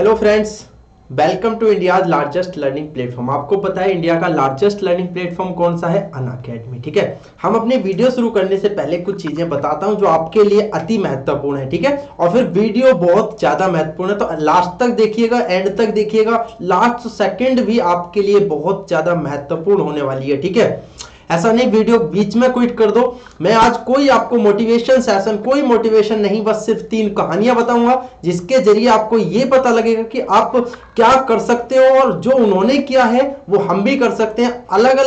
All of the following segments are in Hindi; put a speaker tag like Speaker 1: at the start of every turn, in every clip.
Speaker 1: Hello friends, welcome to India largest learning platform. आपको पता है इंडिया का लार्जेस्ट लर्निंग प्लेटफॉर्म कौन सा है? अनअकैडमी। ठीक है, हम अपनी वीडियो शुरू करने से पहले कुछ चीजें बताता हूं जो आपके लिए अति महत्वपूर्ण है। ठीक है, और फिर वीडियो बहुत ज्यादा महत्वपूर्ण है, तो लास्ट तक देखिएगा, एंड तक देखिएगा। लास्ट सेकंड भी आपके लिए बहुत ज्यादा महत्वपूर्ण होने वाली है। ठीक है, ऐसा नहीं वीडियो बीच में क्विट कर दो। मैं आज कोई आपको मोटिवेशन सेशन, कोई मोटिवेशन नहीं, बस सिर्फ 3 कहानियां बताऊंगा जिसके जरिए आपको यह पता लगेगा कि आप क्या कर सकते हो और जो उन्होंने किया है वो हम भी कर सकते हैं। अलग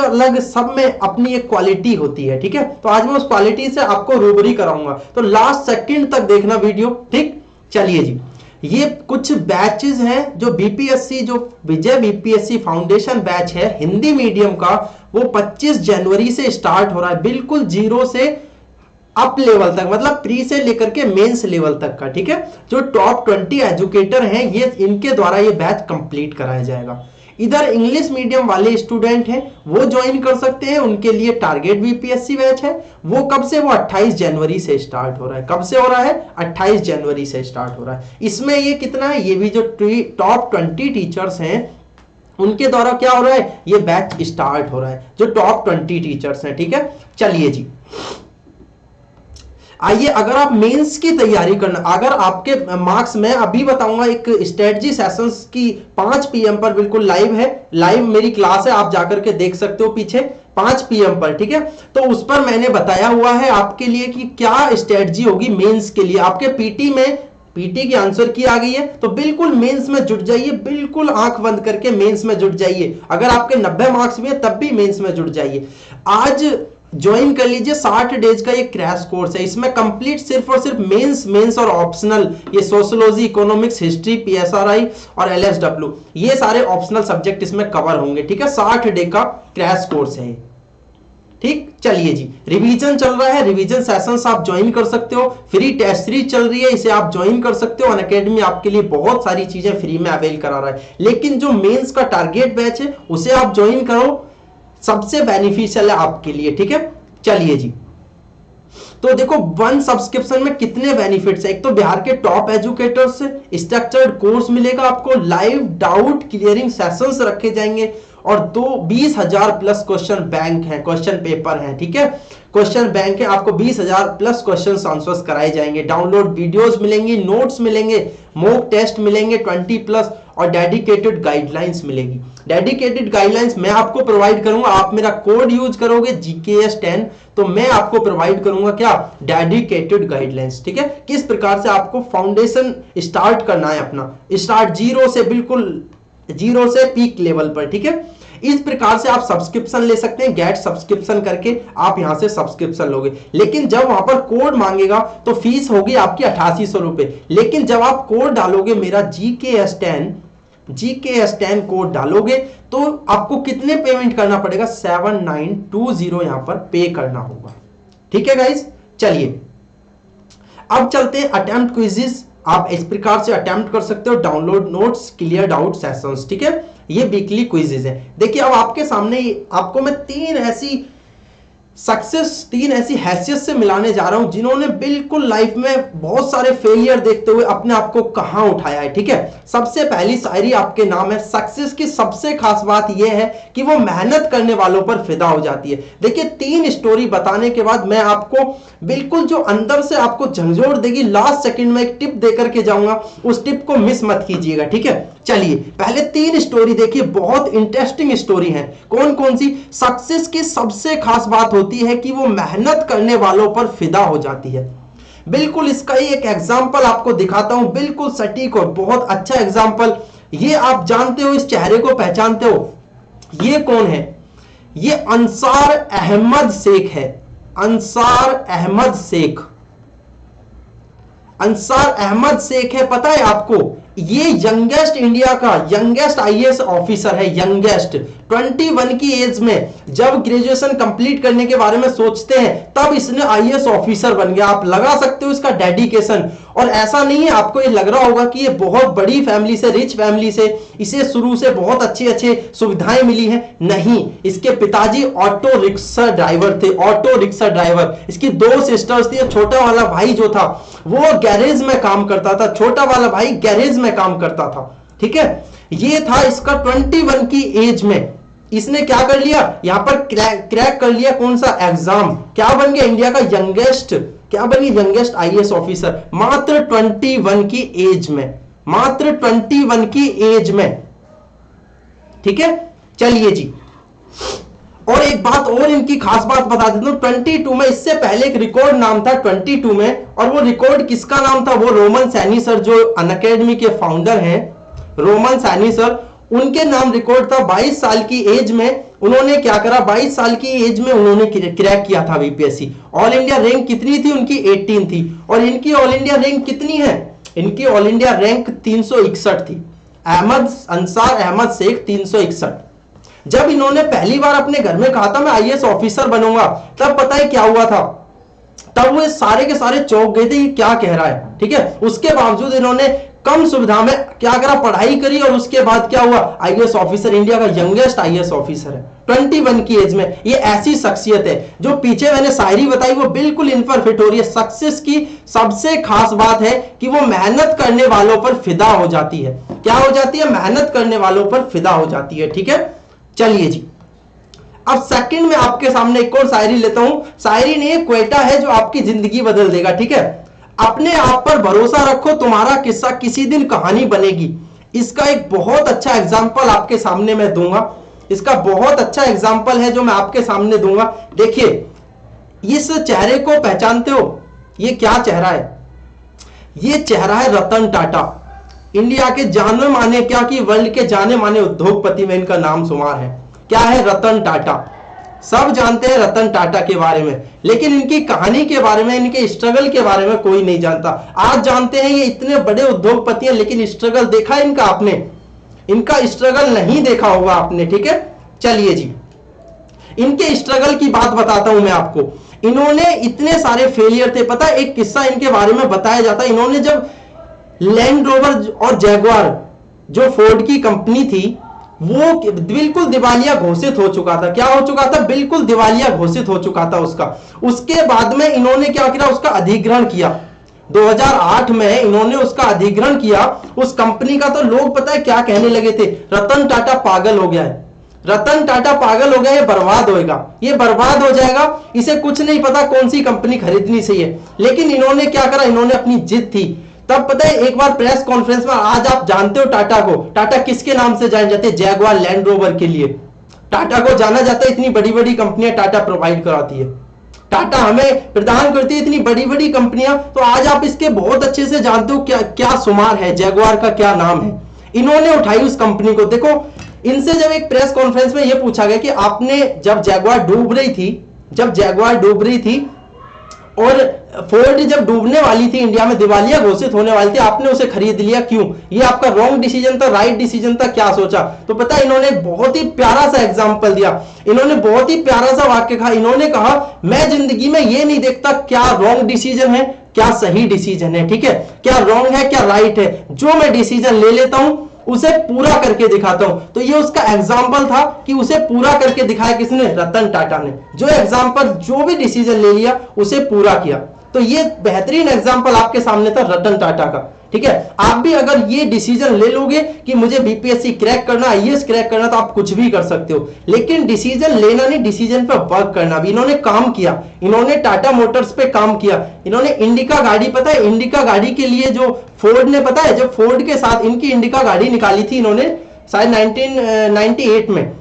Speaker 1: अलग सब में अपनी एक क्वालिटी होती है। ठीक है, तो आज मैं उस क्वालिटी से आपको रूबरी कराऊंगा, तो लास्ट सेकंड तक देखना वीडियो। ठीक, चलिए जी, ये कुछ बैचेस हैं जो बीपीएससी, जो विजय बीपीएससी फाउंडेशन बैच है हिंदी मीडियम का, वो 25 जनवरी से स्टार्ट हो रहा है, बिल्कुल जीरो से अप लेवल तक, मतलब प्री से लेकर के मेंस लेवल तक का। ठीक है, जो टॉप 20 एजुकेटर हैं ये, इनके द्वारा ये बैच कंप्लीट कराया जाएगा। इधर इंग्लिश मीडियम वाले स्टूडेंट हैं वो ज्वाइन कर सकते हैं, उनके लिए टारगेट बीपीएससी बैच है। वो कब से? वो 28 जनवरी से स्टार्ट हो रहा है। कब से हो रहा है? 28 जनवरी से स्टार्ट हो रहा है। इसमें ये कितना है? ये भी जो टॉप 20 टीचर्स हैं उनके द्वारा क्या हो रहा है? ये बैच स्टार्ट हो रहा है, जो टॉप 20 टीचर्स हैं। ठीक है, चलिए जी, आइए, अगर आप मेंस की तैयारी करना, अगर आपके मार्क्स, मैं अभी बताऊंगा एक स्ट्रेटजी सेशंस की 5 PM पर बिल्कुल लाइव है, लाइव मेरी क्लास है, आप जाकर के देख सकते हो पीछे 5 PM पर। ठीक है, तो उस पर मैंने बताया हुआ है आपके लिए कि क्या स्ट्रेटजी होगी मेंस के लिए। आपके पीटी में पीटी की आंसर की आ गई है, तो बिल्कुल मेंस में जुट जाइए, बिल्कुल आंख बंद करके मेंस में जुट जाइए। अगर आपके 90 मार्क्स भी है तब भी मेंस में जुट जाइए। आज ज्वाइन कर लीजिए, 60 डेज का ये क्रैश कोर्स है। इसमें कंप्लीट सिर्फ और सिर्फ मेंस और ऑप्शनल, ये सोशियोलॉजी, इकोनॉमिक्स, हिस्ट्री, पीएसआरआई और एलएसडब्ल्यू, ये सारे ऑप्शनल सब्जेक्ट इसमें कवर होंगे। ठीक है, 60 डे का क्रैश कोर्स है। ठीक, चलिए जी, रिवीजन चल रहा है, रिवीजन सेशंस आप ज्वाइन कर सकते हो। फ्री टेस्ट सीरीज चल रही है, इसे आप ज्वाइन कर सकते हो। अनअकैडमी आपके लिए बहुत सारी चीजें फ्री में अवेल करा रहा है, लेकिन जो मेंस का टारगेट बैच है उसे आप ज्वाइन करो, सबसे बेनिफिशियल है आपके लिए। ठीक है, चलिए जी, तो देखो 1 सब्सक्रिप्शन में कितने बेनिफिट्स है। एक तो बिहार के टॉप एजुकेटर्स से स्ट्रक्चर्ड कोर्स मिलेगा आपको, लाइव डाउट क्लियरिंग सेशंस रखे जाएंगे, और 20,000 प्लस क्वेश्चन बैंक है, क्वेश्चन पेपर है। ठीक है, क्वेश्चन बैंक है, आपको 20,000 प्लस क्वेश्चंस आंसर्स कराए जाएंगे। डाउनलोड वीडियोस मिलेंगी, नोट्स मिलेंगे, मॉक टेस्ट मिलेंगे 20 प्लस, और डेडिकेटेड गाइडलाइंस मिलेगी। डेडिकेटेड गाइडलाइंस मैं आपको प्रोवाइड करूंगा, आप मेरा कोड यूज करोगे GKS10, तो मैं आपको प्रोवाइड करूंगा क्या? Dedicated guidelines. ठीक है, किस प्रकार से आपको फाउंडेशन स्टार्ट करना है अपना, स्टार्ट जीरो से, बिल्कुल जीरो से पीक लेवल पर। ठीक है, इस प्रकार से आप सब्सक्रिप्शन ले सकते हैं, गेट सब्सक्रिप्शन करके आप यहां से सब्सक्रिप्शन लोगे। लेकिन जब वहां पर कोड मांगेगा तो फीस होगी आपकी 8800 रुपए। लेकिन जब आप कोड डालोगे मेरा GKS10 कोड डालोगे तो आपको कितने पेमेंट करना पड़ेगा? 7920 यहां पर पे करना होगा। ठीक है गाइस, चलिए अब चलते हैं अटेम्प्ट क्विज़ेस। आप इस प्रकार से अटेम्प्ट कर सकते हो, download notes, clear doubt sessions. ठीक है, ये वीकली क्विज़ेस है। देखिए, अब आपके सामने आपको मैं 3 ऐसी सक्सेस, 3 ऐसी हैसियत से मिलाने जा रहा हूं जिन्होंने बिल्कुल लाइफ में बहुत सारे फेलियर देखते हुए अपने आप को कहां उठाया है। ठीक है, सबसे पहली शायरी आपके नाम है। सक्सेस की सबसे खास बात यह है कि वो मेहनत करने वालों पर फिदा हो जाती है। देखिए, 3 स्टोरी बताने के बाद मैं आपको बिल्कुल जो अंदर से आपको झंझोड़ देगी, लास्ट सेकंड में एक टिप देकर के जाऊंगा, उस टिप को मिस मत कीजिएगा। ठीक है, चलिए पहले 3 स्टोरी देखिए, बहुत इंटरेस्टिंग स्टोरी है। कौन कौन सी? सक्सेस की सबसे खास बात होती है कि वो मेहनत करने वालों पर फिदा हो जाती है। बिल्कुल इसका ही एक एग्जांपल आपको दिखाता हूं, बिल्कुल सटीक और बहुत अच्छा एग्जांपल। ये आप जानते हो, इस चेहरे को पहचानते हो? ये कौन है? ये अंसार अहमद शेख है। अंसार अहमद शेख, अंसार अहमद शेख है, पता है आपको? ये यंगेस्ट, इंडिया का यंगेस्ट IAS ऑफिसर है। यंगेस्ट 21 की एज में, जब ग्रेजुएशन कंप्लीट करने के बारे में सोचते हैं तब इसने IAS ऑफिसर बन गया। आप लगा सकते हो इसका डेडिकेशन। और ऐसा नहीं है आपको ये लग रहा होगा कि ये बहुत बड़ी फैमिली से, रिच फैमिली से, इसे शुरू से बहुत अच्छे अच्छे सुविधाएं मिली हैं, नहीं। इसके पिताजी ऑटो रिक्शा ड्राइवर थे, ऑटो रिक्शा ड्राइवर। इसकी 2 सिस्टर्स थी। छोटा वाला भाई जो था वो गैरेज में काम करता था, छोटा वाला भाई गैरेज में काम करता था, ठीक है। ये था इसका 21 की एज में इसने क्या कर लिया, यहां पर क्रैक कर लिया कौन सा एग्जाम, क्या बन गया इंडिया का यंगेस्ट, क्या बन गया यंगेस्ट आईएएस ऑफिसर, मात्र 21 की एज में, मात्र 21 की एज में, ठीक है। चलिए जी, और एक बात और इनकी खास बात बता देता हूं, 22 में, इससे पहले एक रिकॉर्ड नाम था 22 में, और वो रिकॉर्ड किसका नाम था, वो रोमन सैनी सर जो अनअकैडमी के फाउंडर हैं, रोमन सैनी सर, उनके नाम रिकॉर्ड था। 22 साल की एज में उन्होंने क्या करा, 22 साल की एज में उन्होंने क्रैक किया था बीपीएससी। ऑल इंडिया रैंक कितनी थी उनकी, 18 थी। और इनकी ऑल इंडिया रैंक कितनी है, इनकी ऑल इंडिया रैंक 361 थी। अहमद अंसार अहमद शेख 361। जब इन्होंने पहली बार अपने घर में कहा था मैं आईएएस ऑफिसर बनूंगा, तब पता है क्या हुआ था, तब वो सारे के सारे चौंक गए थे कि क्या कह रहा है, ठीक है। उसके बावजूद इन्होंने कम सुविधा में क्या करा, पढ़ाई करी, और उसके बाद क्या हुआ, आईएएस ऑफिसर, इंडिया का यंगेस्ट आईएएस ऑफिसर है 21 की एज में। ये ऐसी शख्सियत है जो पीछे मैंने शायरी बताई वो बिल्कुल इन पर फिट हो रही है। सक्सेस की सबसे खास बात है कि वो मेहनत करने वालों पर फिदा हो जाती है। क्या हो जाती है, मेहनत करने वालों पर फिदा हो जाती है, ठीक है। चलिए जी, अब सेकंड में आपके सामने एक और शायरी लेता हूं। शायरी नहीं है, क्वेटा है जो आपकी जिंदगी बदल देगा, ठीक है। अपने आप पर भरोसा रखो, तुम्हारा किस्सा किसी दिन कहानी बनेगी। इसका एक बहुत अच्छा एग्जाम्पल आपके सामने मैं दूंगा, इसका बहुत अच्छा एग्जाम्पल है जो मैं आपके सामने दूंगा। देखिए, इस चेहरे को पहचानते हो, ये क्या चेहरा है, ये चेहरा है रतन टाटा, इंडिया के जाने माने, क्या कि वर्ल्ड के जाने माने उद्योगपति में इनका नाम शुमार है। क्या है, रतन टाटा। सब जानते हैं रतन टाटा के बारे में, लेकिन इनकी कहानी के बारे में, इनके स्ट्रगल के बारे में कोई नहीं जानता। आज जानते हैं ये इतने बड़े उद्योगपति हैं, लेकिन स्ट्रगल देखा इनका आपने, इनका स्ट्रगल नहीं देखा होगा आपने, ठीक है। चलिए जी, इनके स्ट्रगल की बात बताता हूं मैं आपको। इन्होंने इतने सारे फेलियर थे, पता है एक किस्सा इनके बारे में बताया जाता है। इन्होंने जब लैंड रोवर और जैगुआर जो फोर्ड की कंपनी थी वो बिल्कुल दिवालिया घोषित हो चुका था, क्या हो चुका था, बिल्कुल दिवालिया घोषित हो चुका था उसका। उसके बाद में इन्होंने क्या किया, उसका अधिग्रहण किया। 2008 में इन्होंने उसका अधिग्रहण किया उस कंपनी का। तो लोग पता है क्या कहने लगे थे, रतन टाटा पागल हो गया है, रतन टाटा पागल हो गया, ये बर्बाद होएगा, ये बर्बाद हो जाएगा, इसे कुछ नहीं पता कौन सी कंपनी खरीदनी चाहिए। लेकिन इन्होंने क्या करा, इन्होंने अपनी जिद थी। तब पता है एक बार प्रेस कॉन्फ्रेंस में, आज आप जानते हो टाटा को, टाटा किसके नाम से जाने जाते हैं, जैगुआर लैंड रोवर के लिए टाटा को जाना जाता है। इतनी बड़ी बड़ी कंपनियां टाटा प्रोवाइड कराती है, टाटा हमें प्रदान करती है इतनी बड़ी बड़ी कंपनियां। तो आज आप इसके बहुत अच्छे से जानते हो क्या क्या शुमार है, जैगुआर का क्या नाम है। इन्होंने उठाई उस कंपनी को। देखो, इनसे जब एक प्रेस कॉन्फ्रेंस में यह पूछा गया कि आपने जब जैगुआर डूब रही थी, जब जैगुआर डूब रही थी और फोर्ड जब डूबने वाली थी, इंडिया में दिवालिया घोषित होने वाली थी, आपने उसे खरीद लिया, क्यों, ये आपका रॉन्ग डिसीजन था, राइट डिसीजन था, क्या सोचा। तो पता है इन्होंने बहुत ही प्यारा सा एग्जांपल दिया, इन्होंने बहुत ही प्यारा सा वाक्य कहा। इन्होंने कहा मैं जिंदगी में ये नहीं देखता क्या रॉन्ग डिसीजन है, क्या सही डिसीजन है, ठीक है, क्या रॉन्ग है, क्या राइट है, जो मैं डिसीजन ले लेता हूं उसे पूरा करके दिखाता हूं। तो ये उसका एग्जाम्पल था कि उसे पूरा करके दिखाया किसने, रतन टाटा ने। जो एग्जाम्पल, जो भी डिसीजन ले लिया उसे पूरा किया। तो ये बेहतरीन एग्जाम्पल आपके सामने था रतन टाटा का, ठीक है। आप भी अगर ये डिसीजन ले लोगे कि मुझे बीपीएससी क्रैक करना, आईएएस क्रैक करना, तो आप कुछ भी कर सकते हो। लेकिन डिसीजन लेना नहीं, डिसीजन पर वर्क करना भी। इन्होंने काम किया, इन्होंने टाटा मोटर्स पे काम किया, इन्होंने इंडिका गाड़ी, पता है इंडिका गाड़ी के लिए जो फोर्ड ने, पता है जब फोर्ड के साथ इनकी इंडिका गाड़ी निकाली थी इन्होंने शायद 1998 में,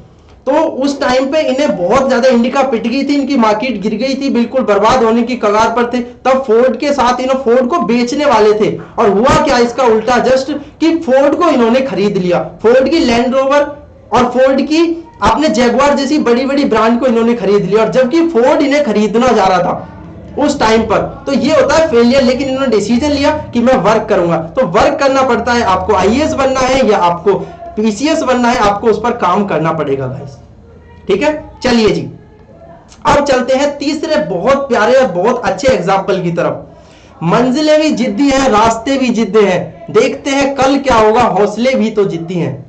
Speaker 1: तो उस टाइम पे इन्हें बहुत ज्यादा इंडिका पिट गई थी, इनकी मार्केट गिर गई थी, बिल्कुल बर्बाद होने की कगार पर थे। तब फोर्ड के साथ इन्होंने फोर्ड को बेचने वाले थे, और हुआ क्या इसका उल्टा, जस्ट कि फोर्ड को इन्होंने खरीद लिया। फोर्ड की लैंड रोवर और फोर्ड की आपने जैगुआर जैसी बड़ी बड़ी ब्रांड को इन्होंने खरीद लिया, और जबकि फोर्ड इन्हें खरीदना जा रहा था उस टाइम पर। तो ये होता है फेलियर। लेकिन इन्होंने डिसीजन लिया कि मैं वर्क करूंगा। तो वर्क करना पड़ता है, आपको आईएएस बनना है या आपको पीसीएस बनना है, आपको उस पर काम करना पड़ेगा गाइस, ठीक है। चलिए जी, अब चलते हैं तीसरे बहुत प्यारे और बहुत अच्छे एग्जाम्पल की तरफ। मंजिलें भी जिद्दी हैं, रास्ते भी जिद्दी हैं, देखते हैं कल क्या होगा, हौसले भी तो जिद्दी हैं।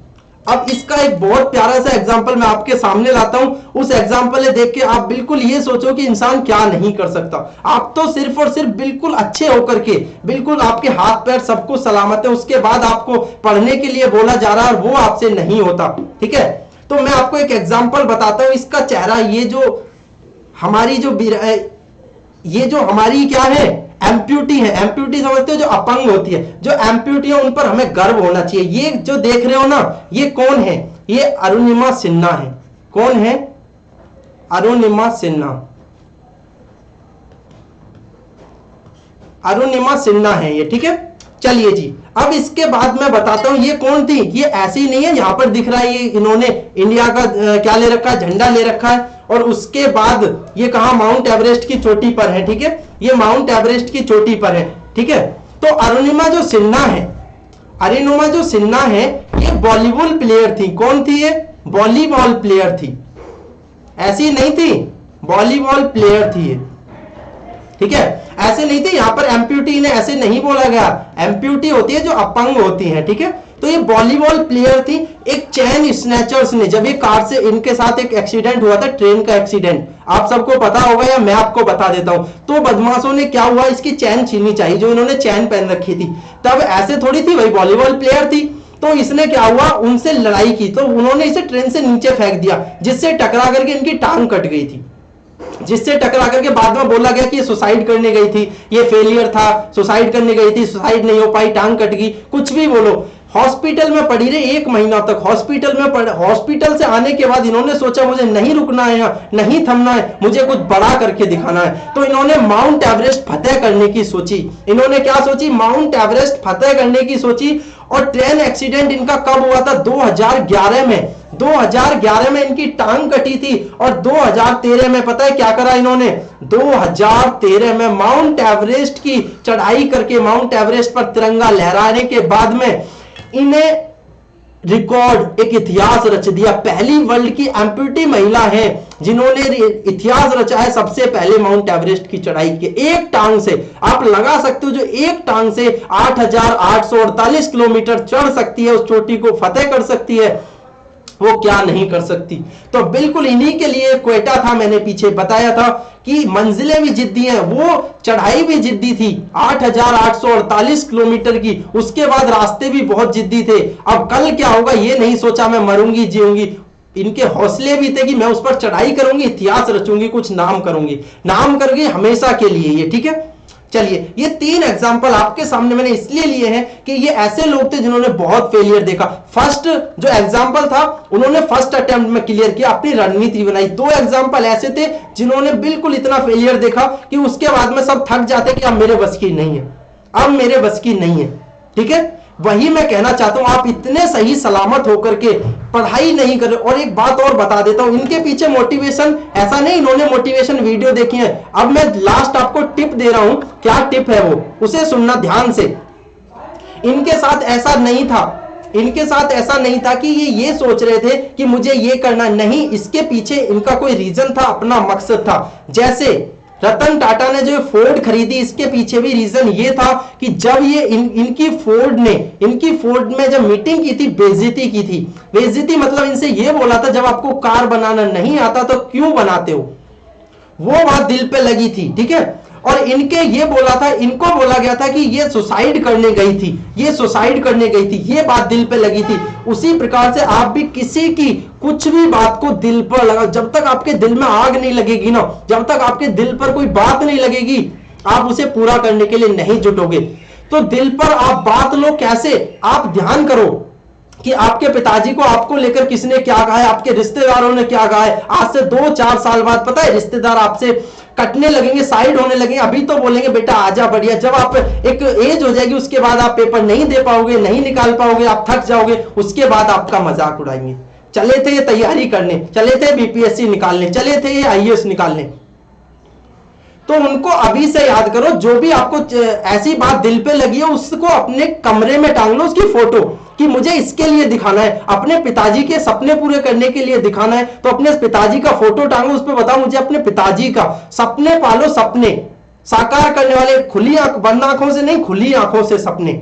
Speaker 1: अब इसका एक बहुत प्यारा सा एग्जांपल मैं आपके सामने लाता हूं। उस एग्जांपल को देख के आप बिल्कुल ये सोचो कि इंसान क्या नहीं कर सकता। आप तो सिर्फ और सिर्फ बिल्कुल अच्छे होकर के, बिल्कुल आपके हाथ पैर सब कुछ सलामत है, उसके बाद आपको पढ़ने के लिए बोला जा रहा है और वो आपसे नहीं होता। ठीक है, तो मैं आपको एक एग्जाम्पल बताता हूं। इसका चेहरा, ये जो हमारी हमारी क्या है, एम्प्यूटी है। एम्प्यूटी समझते हो, जो अपंग होती है, जो एम्प्यूटी है उन पर हमें गर्व होना चाहिए। ये जो देख रहे हो ना, ये कौन है? ये अरुणिमा सिन्हा है। कौन है? अरुणिमा सिन्हा। अरुणिमा सिन्हा है ये। ठीक है, चलिए जी, अब इसके बाद मैं बताता हूं ये कौन थी। ये ऐसी नहीं है, यहां पर दिख रहा है, ये इन्होंने इंडिया का क्या ले रखा है, झंडा ले रखा है। और उसके बाद ये कहा, माउंट एवरेस्ट की चोटी पर है। ठीक है, ये माउंट एवरेस्ट की चोटी पर है। ठीक है, तो अरुणिमा जो सिन्हा है, अरुणिमा जो सिन्हा है, ये वॉलीबॉल प्लेयर थी। कौन थी ये? वॉलीबॉल प्लेयर थी, ऐसी नहीं थी, वॉलीबॉल प्लेयर थी ये। ठीक है, ऐसे नहीं थी। यहां पर एम्प्यूटी ने ऐसे नहीं बोला गया, एम्प्यूटी होती है जो अपंग होती है। ठीक है, तो ये वॉलीबॉल प्लेयर थी। एक चैन स्नैचर्स ने, जब ये कार से इनके साथ एक एक्सीडेंट हुआ था, ट्रेन का एक्सीडेंट, आप सबको पता होगा या मैं आपको बता देता हूं। तो बदमाशों ने क्या हुआ, इसकी चैन छीननी चाहिए, जो इन्होंने चैन पहन रखी थी। तब ऐसे थोड़ी थी, वही वॉलीबॉल प्लेयर थी। तो इसने क्या हुआ, उनसे लड़ाई की, तो उन्होंने इसे ट्रेन से नीचे फेंक दिया, जिससे टकरा करके इनकी टांग कट गई थी। जिससे टकरा करके बाद में बोला गया कि ये सुसाइड करने गई थी, ये फेलियर था, सुसाइड करने गई थी, सुसाइड नहीं हो पाई, टांग कट गई, कुछ भी बोलो। हॉस्पिटल में पड़ी रही 1 महीना तक, हॉस्पिटल से आने के बाद इन्होंने सोचा मुझे नहीं रुकना है यहाँ, नहीं थमना है, मुझे कुछ बड़ा करके दिखाना है। तो इन्होंने माउंट एवरेस्ट फतेह करने की सोची। इन्होंने क्या सोची? माउंट एवरेस्ट फतेह करने की सोची। और ट्रेन एक्सीडेंट इनका कब हुआ था? 2011 में। 2011 में इनकी टांग कटी थी। और 2013 में पता है क्या करा इन्होंने? 2013 में माउंट एवरेस्ट की चढ़ाई करके, माउंट एवरेस्ट पर तिरंगा लहराने के बाद में इन्हें रिकॉर्ड, एक इतिहास रच दिया। पहली वर्ल्ड की एम्प्यूटी महिला है जिन्होंने इतिहास रचा है, सबसे पहले माउंट एवरेस्ट की चढ़ाई की एक टांग से। आप लगा सकते हो, जो एक टांग से 8,848 किलोमीटर चढ़ सकती है, उस चोटी को फतेह कर सकती है, वो क्या नहीं कर सकती। तो बिल्कुल इन्हीं के लिए क्वेटा था, मैंने पीछे बताया था कि मंजिलें भी जिद्दी हैं, वो चढ़ाई भी जिद्दी थी 8,848 किलोमीटर की। उसके बाद रास्ते भी बहुत जिद्दी थे। अब कल क्या होगा ये नहीं सोचा, मैं मरूंगी जीऊंगी। इनके हौसले भी थे कि मैं उस पर चढ़ाई करूंगी, इतिहास रचूंगी, कुछ नाम करूंगी, नाम करके हमेशा के लिए ये। ठीक है, चलिए, ये 3 एग्जाम्पल आपके सामने मैंने इसलिए लिए हैं कि ये ऐसे लोग थे जिन्होंने बहुत फेलियर देखा। फर्स्ट जो एग्जाम्पल था, उन्होंने फर्स्ट अटेम्प्ट में क्लियर किया, अपनी रणनीति बनाई। 2 एग्जाम्पल ऐसे थे जिन्होंने बिल्कुल इतना फेलियर देखा कि उसके बाद में सब थक जाते कि अब मेरे बस की नहीं है, अब मेरे बस की नहीं है। ठीक है, वही मैं कहना चाहता हूं, आप इतने सही सलामत होकर के पढ़ाई नहीं कर। और एक बात और बता देता हूं, इनके पीछे मोटिवेशन ऐसा नहीं इन्होंने मोटिवेशन वीडियो देखी है। अब मैं लास्ट आपको टिप दे रहा हूं, क्या टिप है वो, उसे सुनना ध्यान से। इनके साथ ऐसा नहीं था, इनके साथ ऐसा नहीं था कि ये सोच रहे थे कि मुझे ये करना नहीं, इसके पीछे इनका कोई रीजन था, अपना मकसद था। जैसे रतन टाटा ने जो फोर्ड खरीदी, इसके पीछे भी रीजन ये था कि जब ये इनकी फोर्ड में जब मीटिंग की थी, बेइज्जती की थी। बेइज्जती मतलब इनसे ये बोला था, जब आपको कार बनाना नहीं आता तो क्यों बनाते हो, वो बात दिल पे लगी थी। ठीक है, और इनके ये बोला था, इनको बोला गया था कि ये सुसाइड करने गई थी, ये सुसाइड करने गई थी, ये बात दिल पे लगी थी। उसी प्रकार से आप भी किसी की कुछ भी बात को दिल पर लगा, जब तक आपके दिल में आग नहीं लगेगी ना, जब तक आपके दिल पर कोई बात नहीं लगेगी, आप उसे पूरा करने के लिए नहीं जुटोगे। तो दिल पर आप बात लो। कैसे? आप ध्यान करो कि आपके पिताजी को आपको लेकर किसने क्या कहा है, आपके रिश्तेदारों ने क्या कहा है। आज से 2-4 साल बाद पता है रिश्तेदार आपसे कटने लगेंगे, साइड होने लगेंगे। अभी तो बोलेंगे बेटा आजा बढ़िया, जब आप एक एज हो जाएगी उसके बाद आप पेपर नहीं दे पाओगे, नहीं निकाल पाओगे, आप थक जाओगे, उसके बाद आपका मजाक उड़ाएंगे। चले थे ये तैयारी करने, चले थे बीपीएससी निकालने, चले थे ये आईएएस निकालने। तो उनको अभी से याद करो, जो भी आपको ऐसी बात दिल पे लगी है उसको अपने कमरे में टांग लो, उसकी फोटो, कि मुझे इसके लिए दिखाना है, अपने पिताजी के सपने पूरे करने के लिए दिखाना है। तो अपने पिताजी का फोटो टांगो, उस पर बताओ मुझे अपने पिताजी का, सपने पालो, सपने साकार करने वाले, खुली बंद आंखों से नहीं, खुली आंखों से सपने।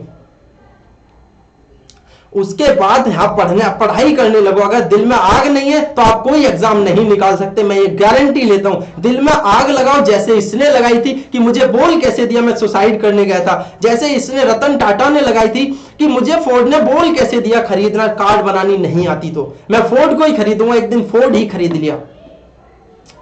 Speaker 1: उसके बाद आप पढ़ाई करने लगो। अगर दिल में आग नहीं है तो आप कोई एग्जाम नहीं निकाल सकते, मैं ये गारंटी लेता हूं। दिल में आग लगाओ, जैसे इसने लगाई थी कि मुझे बोल कैसे दिया, मैं सुसाइड करने गया था। जैसे इसने रतन टाटा ने लगाई थी कि मुझे फोर्ड ने बोल कैसे दिया खरीदना, कार्ड बनानी नहीं आती तो मैं फोर्ड को ही खरीदूंगा। एक दिन फोर्ड ही खरीद लिया।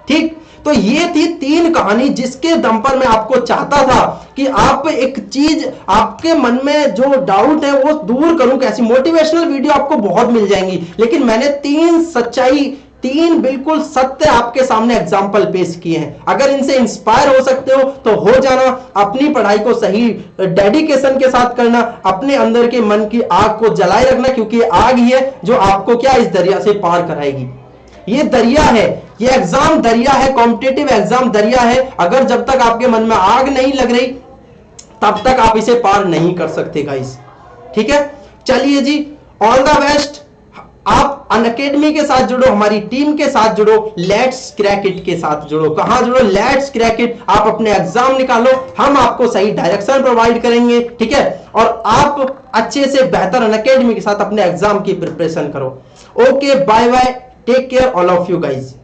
Speaker 1: ठीक, तो ये थी 3 कहानी जिसके दम पर मैं आपको चाहता था कि आप एक चीज, आपके मन में जो डाउट है वो दूर करूं। कैसी मोटिवेशनल वीडियो आपको बहुत मिल जाएंगी, लेकिन मैंने 3 सच्चाई, 3 बिल्कुल सत्य आपके सामने एग्जाम्पल पेश किए हैं। अगर इनसे इंस्पायर हो सकते हो तो हो जाना। अपनी पढ़ाई को सही डेडिकेशन के साथ करना, अपने अंदर के मन की आग को जलाए रखना, क्योंकि आग ही है जो आपको क्या इस दरिया से पार कराएगी। ये दरिया है, ये एग्जाम दरिया है, कॉम्पिटिटिव एग्जाम दरिया है। अगर जब तक आपके मन में आग नहीं लग रही तब तक आप इसे पार नहीं कर सकते गाइस। ठीक है, चलिए जी, ऑल द बेस्ट। आप अनअकैडमी के साथ जुड़ो, हमारी टीम के साथ जुड़ो, लेट्स क्रैक इट के साथ जुड़ो। कहां जुड़ो? Let's crack it. आप अपने एग्जाम निकालो, हम आपको सही डायरेक्शन प्रोवाइड करेंगे। ठीक है, और आप अच्छे से बेहतर अनअकैडमी के साथ अपने एग्जाम की प्रिपरेशन करो। Okay, bye bye, take care all of you guys.